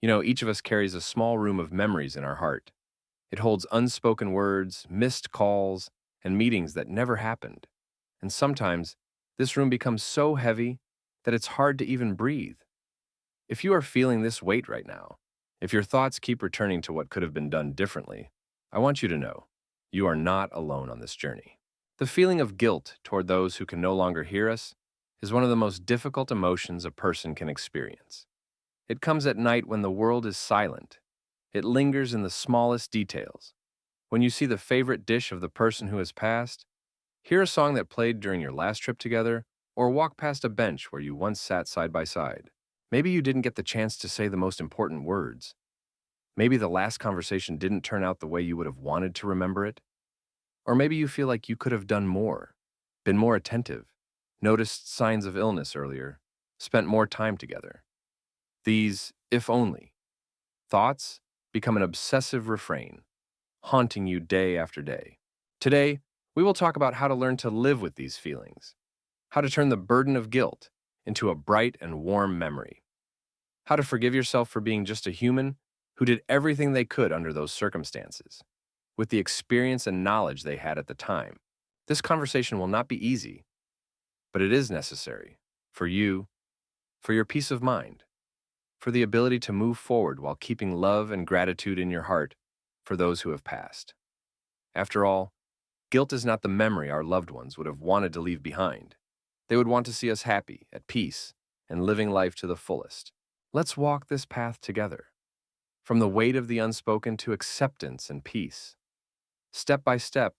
Each of us carries a small room of memories in our heart. It holds unspoken words, missed calls, and meetings that never happened. And sometimes, this room becomes so heavy that it's hard to even breathe. If you are feeling this weight right now, if your thoughts keep returning to what could have been done differently, I want you to know you are not alone on this journey. The feeling of guilt toward those who can no longer hear us is one of the most difficult emotions a person can experience. It comes at night when the world is silent. It lingers in the smallest details. When you see the favorite dish of the person who has passed, hear a song that played during your last trip together, or walk past a bench where you once sat side by side. Maybe you didn't get the chance to say the most important words. Maybe the last conversation didn't turn out the way you would have wanted to remember it. Or maybe you feel like you could have done more, been more attentive, noticed signs of illness earlier, spent more time together. These, if only, thoughts become an obsessive refrain, haunting you day after day. Today, we will talk about how to learn to live with these feelings, how to turn the burden of guilt into a bright and warm memory, how to forgive yourself for being just a human who did everything they could under those circumstances, with the experience and knowledge they had at the time. This conversation will not be easy, but it is necessary for you, for your peace of mind, for the ability to move forward while keeping love and gratitude in your heart for those who have passed. After all, guilt is not the memory our loved ones would have wanted to leave behind. They would want to see us happy, at peace, and living life to the fullest. Let's walk this path together, from the weight of the unspoken to acceptance and peace. Step by step,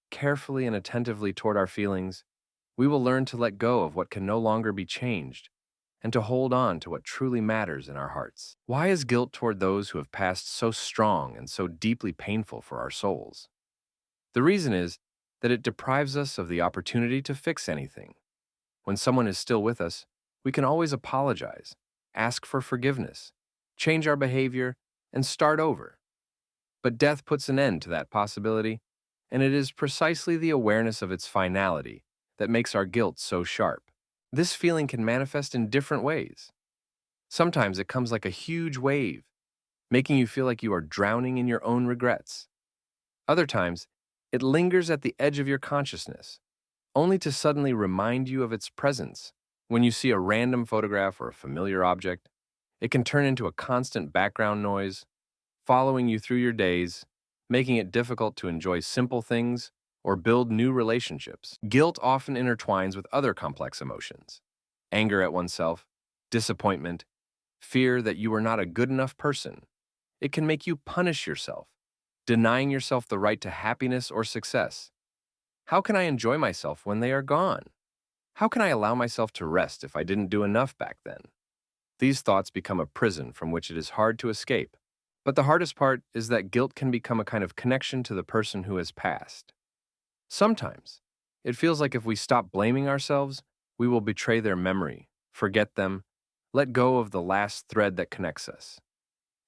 carefully and attentively toward our feelings, we will learn to let go of what can no longer be changed and to hold on to what truly matters in our hearts. Why is guilt toward those who have passed so strong and so deeply painful for our souls? The reason is that it deprives us of the opportunity to fix anything. When someone is still with us, we can always apologize, ask for forgiveness, change our behavior, and start over. But death puts an end to that possibility, and it is precisely the awareness of its finality that makes our guilt so sharp. This feeling can manifest in different ways. Sometimes it comes like a huge wave, making you feel like you are drowning in your own regrets. Other times, it lingers at the edge of your consciousness, only to suddenly remind you of its presence. When you see a random photograph or a familiar object, it can turn into a constant background noise, following you through your days, making it difficult to enjoy simple things or build new relationships. Guilt often intertwines with other complex emotions: anger at oneself, disappointment, fear that you are not a good enough person. It can make you punish yourself, denying yourself the right to happiness or success. How can I enjoy myself when they are gone? How can I allow myself to rest if I didn't do enough back then? These thoughts become a prison from which it is hard to escape. But the hardest part is that guilt can become a kind of connection to the person who has passed. Sometimes, it feels like if we stop blaming ourselves, we will betray their memory, forget them, let go of the last thread that connects us.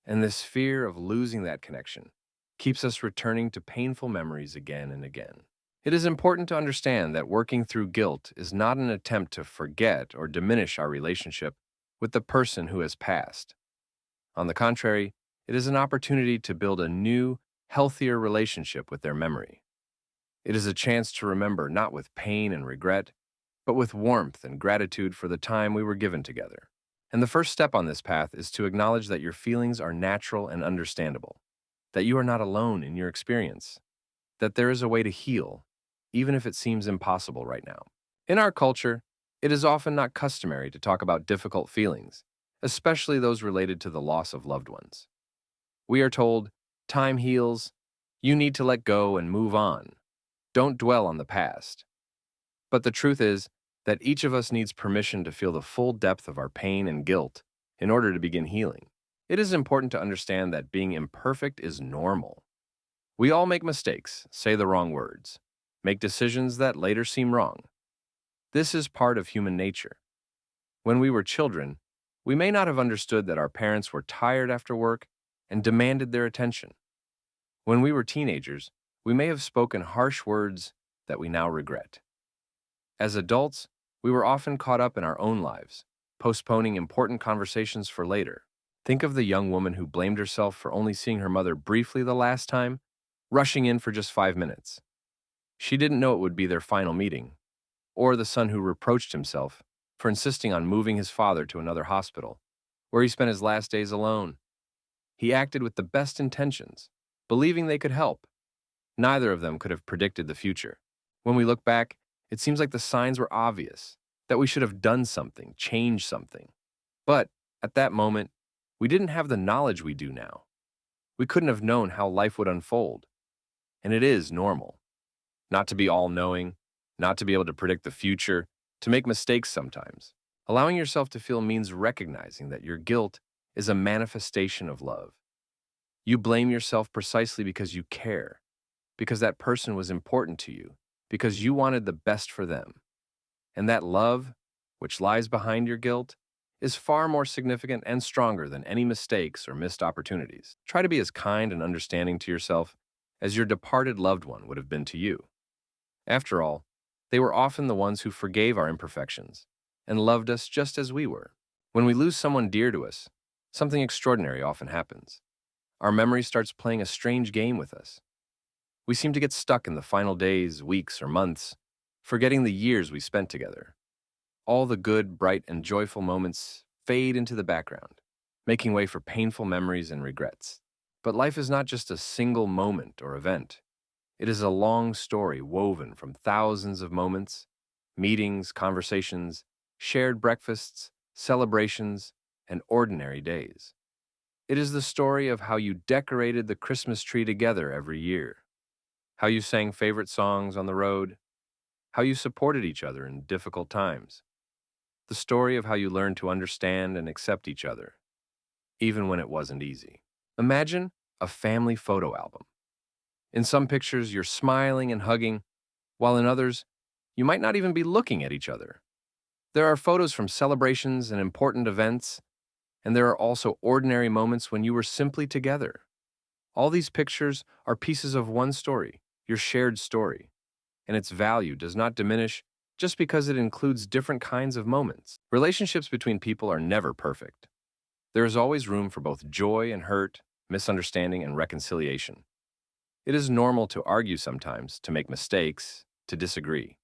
And this fear of losing that connection keeps us returning to painful memories again and again. It is important to understand that working through guilt is not an attempt to forget or diminish our relationship with the person who has passed. On the contrary, it is an opportunity to build a new, healthier relationship with their memory. It is a chance to remember not with pain and regret, but with warmth and gratitude for the time we were given together. And the first step on this path is to acknowledge that your feelings are natural and understandable, that you are not alone in your experience, that there is a way to heal, even if it seems impossible right now. In our culture, it is often not customary to talk about difficult feelings, especially those related to the loss of loved ones. We are told, time heals, you need to let go and move on. Don't dwell on the past. But the truth is that each of us needs permission to feel the full depth of our pain and guilt in order to begin healing. It is important to understand that being imperfect is normal. We all make mistakes, say the wrong words, make decisions that later seem wrong. This is part of human nature. When we were children, we may not have understood that our parents were tired after work and demanded their attention. When we were teenagers, we may have spoken harsh words that we now regret. As adults, we were often caught up in our own lives, postponing important conversations for later. Think of the young woman who blamed herself for only seeing her mother briefly the last time, rushing in for just 5 minutes. She didn't know it would be their final meeting. Or the son who reproached himself for insisting on moving his father to another hospital, where he spent his last days alone. He acted with the best intentions, believing they could help. Neither of them could have predicted the future. When we look back, it seems like the signs were obvious, that we should have done something, changed something. But at that moment, we didn't have the knowledge we do now. We couldn't have known how life would unfold. And it is normal not to be all-knowing, not to be able to predict the future, to make mistakes sometimes. Allowing yourself to feel means recognizing that your guilt is a manifestation of love. You blame yourself precisely because you care, because that person was important to you, because you wanted the best for them. And that love, which lies behind your guilt, is far more significant and stronger than any mistakes or missed opportunities. Try to be as kind and understanding to yourself as your departed loved one would have been to you. After all, they were often the ones who forgave our imperfections and loved us just as we were. When we lose someone dear to us, something extraordinary often happens. Our memory starts playing a strange game with us. We seem to get stuck in the final days, weeks, or months, forgetting the years we spent together. All the good, bright, and joyful moments fade into the background, making way for painful memories and regrets. But life is not just a single moment or event. It is a long story woven from thousands of moments, meetings, conversations, shared breakfasts, celebrations, and ordinary days. It is the story of how you decorated the Christmas tree together every year, how you sang favorite songs on the road, how you supported each other in difficult times, the story of how you learned to understand and accept each other, even when it wasn't easy. Imagine a family photo album. In some pictures, you're smiling and hugging, while in others, you might not even be looking at each other. There are photos from celebrations and important events, and there are also ordinary moments when you were simply together. All these pictures are pieces of one story, your shared story, and its value does not diminish just because it includes different kinds of moments. Relationships between people are never perfect. There is always room for both joy and hurt, misunderstanding and reconciliation. It is normal to argue sometimes, to make mistakes, to disagree.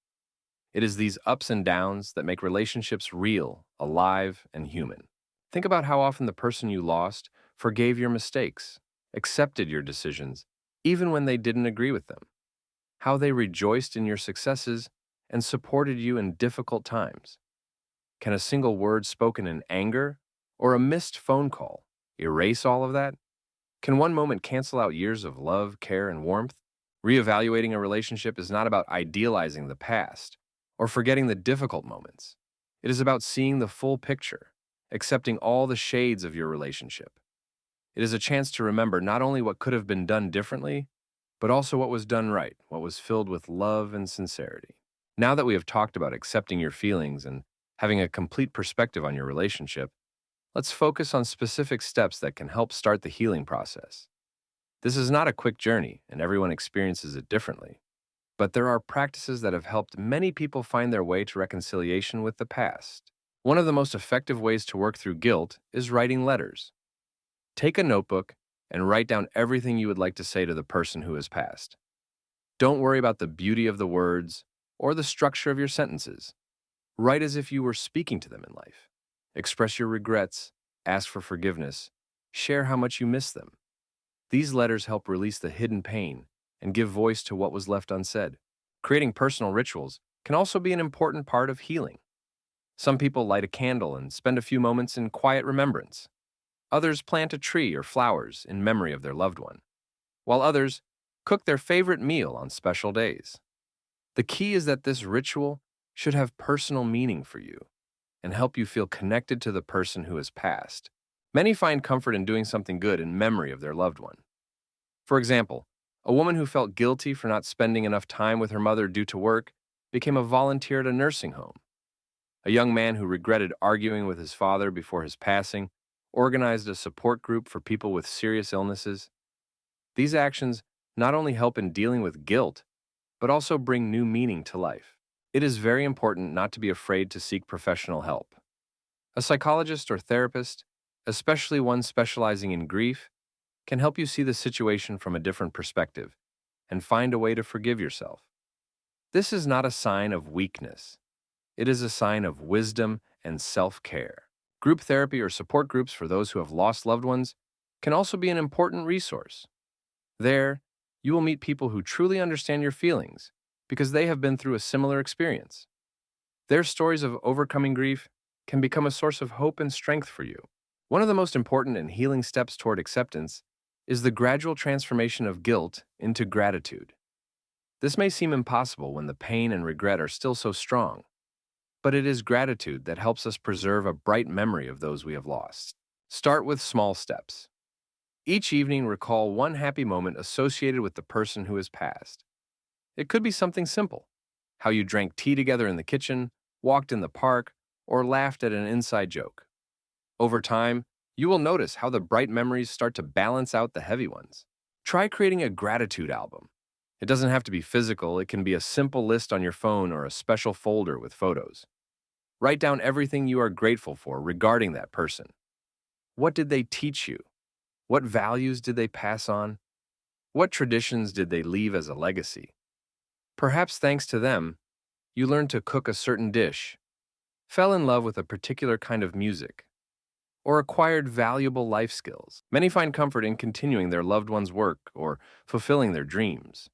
It is these ups and downs that make relationships real, alive, and human. Think about how often the person you lost forgave your mistakes, accepted your decisions, even when they didn't agree with them. How they rejoiced in your successes and supported you in difficult times. Can a single word spoken in anger or a missed phone call erase all of that? Can one moment cancel out years of love, care, and warmth? Reevaluating a relationship is not about idealizing the past or forgetting the difficult moments. It is about seeing the full picture, accepting all the shades of your relationship. It is a chance to remember not only what could have been done differently, but also what was done right, what was filled with love and sincerity. Now that we have talked about accepting your feelings and having a complete perspective on your relationship, let's focus on specific steps that can help start the healing process. This is not a quick journey, and everyone experiences it differently. But there are practices that have helped many people find their way to reconciliation with the past. One of the most effective ways to work through guilt is writing letters. Take a notebook and write down everything you would like to say to the person who has passed. Don't worry about the beauty of the words or the structure of your sentences. Write as if you were speaking to them in life. Express your regrets, ask for forgiveness, share how much you miss them. These letters help release the hidden pain and give voice to what was left unsaid. Creating personal rituals can also be an important part of healing. Some people light a candle and spend a few moments in quiet remembrance. Others plant a tree or flowers in memory of their loved one, while others cook their favorite meal on special days. The key is that this ritual should have personal meaning for you and help you feel connected to the person who has passed. Many find comfort in doing something good in memory of their loved one. For example, a woman who felt guilty for not spending enough time with her mother due to work became a volunteer at a nursing home. A young man who regretted arguing with his father before his passing organized a support group for people with serious illnesses. These actions not only help in dealing with guilt, but also bring new meaning to life. It is very important not to be afraid to seek professional help. A psychologist or therapist especially one specializing in grief, can help you see the situation from a different perspective and find a way to forgive yourself. This is not a sign of weakness. It is a sign of wisdom and self-care. Group therapy or support groups for those who have lost loved ones can also be an important resource. There, you will meet people who truly understand your feelings because they have been through a similar experience. Their stories of overcoming grief can become a source of hope and strength for you. One of the most important and healing steps toward acceptance is the gradual transformation of guilt into gratitude. This may seem impossible when the pain and regret are still so strong, but it is gratitude that helps us preserve a bright memory of those we have lost. Start with small steps. Each evening, recall one happy moment associated with the person who has passed. It could be something simple: how you drank tea together in the kitchen, walked in the park, or laughed at an inside joke. Over time, you will notice how the bright memories start to balance out the heavy ones. Try creating a gratitude album. It doesn't have to be physical, it can be a simple list on your phone or a special folder with photos. Write down everything you are grateful for regarding that person. What did they teach you? What values did they pass on? What traditions did they leave as a legacy? Perhaps thanks to them, you learned to cook a certain dish, fell in love with a particular kind of music, or acquired valuable life skills. Many find comfort in continuing their loved one's work or fulfilling their dreams.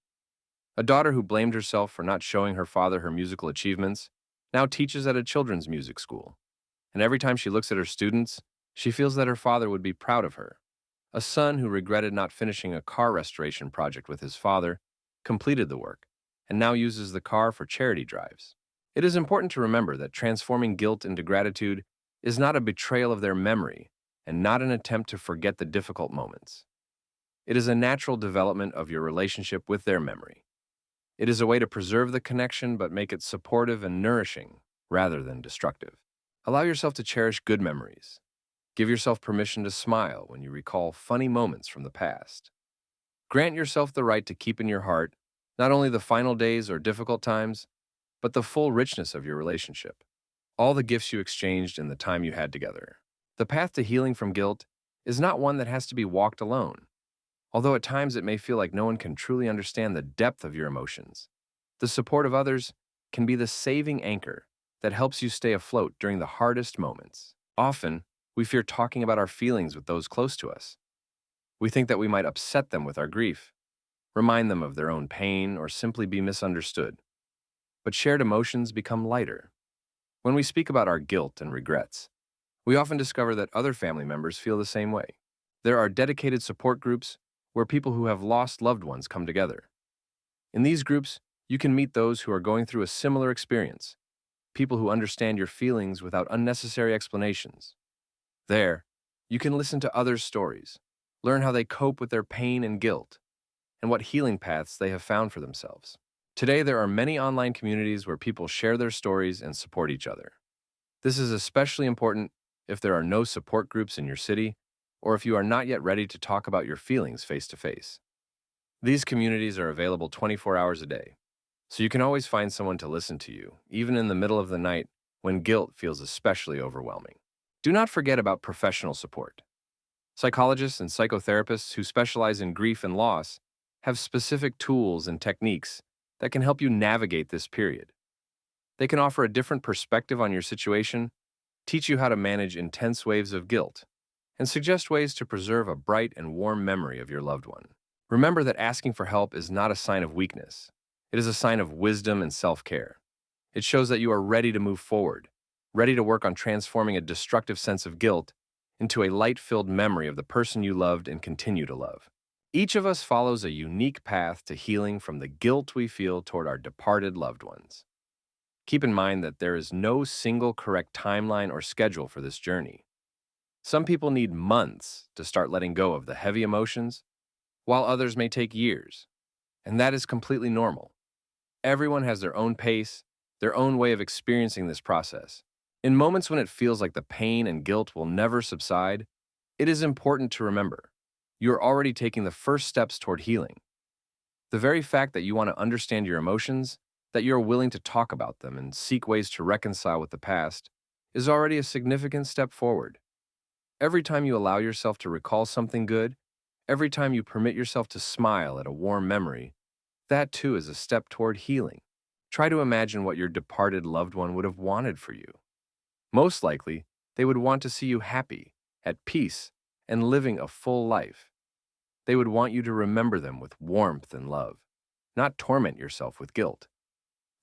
A daughter who blamed herself for not showing her father her musical achievements now teaches at a children's music school, and every time she looks at her students, she feels that her father would be proud of her. A son who regretted not finishing a car restoration project with his father completed the work and now uses the car for charity drives. It is important to remember that transforming guilt into gratitude is not a betrayal of their memory and not an attempt to forget the difficult moments. It is a natural development of your relationship with their memory. It is a way to preserve the connection but make it supportive and nourishing rather than destructive. Allow yourself to cherish good memories. Give yourself permission to smile when you recall funny moments from the past. Grant yourself the right to keep in your heart not only the final days or difficult times, but the full richness of your relationship, all the gifts you exchanged in the time you had together. The path to healing from guilt is not one that has to be walked alone. Although at times it may feel like no one can truly understand the depth of your emotions, the support of others can be the saving anchor that helps you stay afloat during the hardest moments. Often, we fear talking about our feelings with those close to us. We think that we might upset them with our grief, remind them of their own pain, or simply be misunderstood. But shared emotions become lighter. When we speak about our guilt and regrets, we often discover that other family members feel the same way. There are dedicated support groups where people who have lost loved ones come together. In these groups, you can meet those who are going through a similar experience, people who understand your feelings without unnecessary explanations. There, you can listen to others' stories, learn how they cope with their pain and guilt, and what healing paths they have found for themselves. Today, there are many online communities where people share their stories and support each other. This is especially important if there are no support groups in your city or if you are not yet ready to talk about your feelings face to face. These communities are available 24 hours a day, so you can always find someone to listen to you, even in the middle of the night when guilt feels especially overwhelming. Do not forget about professional support. Psychologists and psychotherapists who specialize in grief and loss have specific tools and techniques that can help you navigate this period. They can offer a different perspective on your situation, teach you how to manage intense waves of guilt, and suggest ways to preserve a bright and warm memory of your loved one. Remember that asking for help is not a sign of weakness. It is a sign of wisdom and self-care. It shows that you are ready to move forward, ready to work on transforming a destructive sense of guilt into a light-filled memory of the person you loved and continue to love. Each of us follows a unique path to healing from the guilt we feel toward our departed loved ones. Keep in mind that there is no single correct timeline or schedule for this journey. Some people need months to start letting go of the heavy emotions, while others may take years, and that is completely normal. Everyone has their own pace, their own way of experiencing this process. In moments when it feels like the pain and guilt will never subside, it is important to remember you are already taking the first steps toward healing. The very fact that you want to understand your emotions, that you are willing to talk about them and seek ways to reconcile with the past, is already a significant step forward. Every time you allow yourself to recall something good, every time you permit yourself to smile at a warm memory, that too is a step toward healing. Try to imagine what your departed loved one would have wanted for you. Most likely, they would want to see you happy, at peace, and living a full life. They would want you to remember them with warmth and love, not torment yourself with guilt.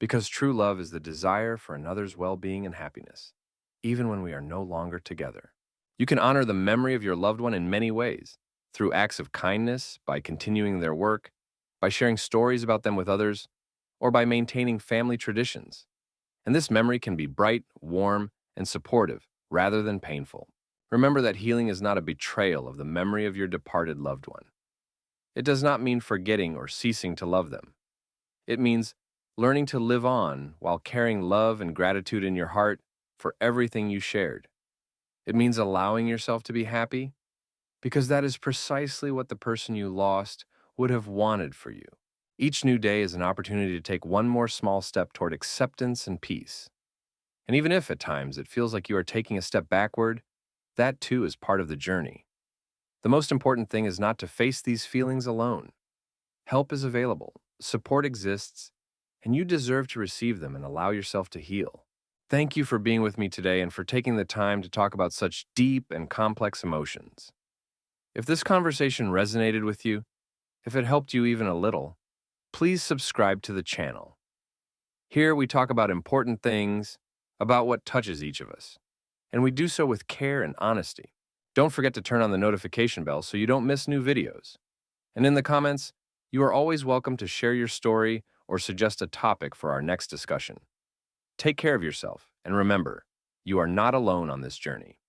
Because true love is the desire for another's well-being and happiness, even when we are no longer together. You can honor the memory of your loved one in many ways, through acts of kindness, by continuing their work, by sharing stories about them with others, or by maintaining family traditions. And this memory can be bright, warm, and supportive, rather than painful. Remember that healing is not a betrayal of the memory of your departed loved one. It does not mean forgetting or ceasing to love them. It means learning to live on while carrying love and gratitude in your heart for everything you shared. It means allowing yourself to be happy, because that is precisely what the person you lost would have wanted for you. Each new day is an opportunity to take one more small step toward acceptance and peace. And even if at times it feels like you are taking a step backward, that too is part of the journey. The most important thing is not to face these feelings alone. Help is available, support exists, and you deserve to receive them and allow yourself to heal. Thank you for being with me today and for taking the time to talk about such deep and complex emotions. If this conversation resonated with you, if it helped you even a little, please subscribe to the channel. Here we talk about important things, about what touches each of us, and we do so with care and honesty. Don't forget to turn on the notification bell so you don't miss new videos. And in the comments, you are always welcome to share your story or suggest a topic for our next discussion. Take care of yourself, and remember, you are not alone on this journey.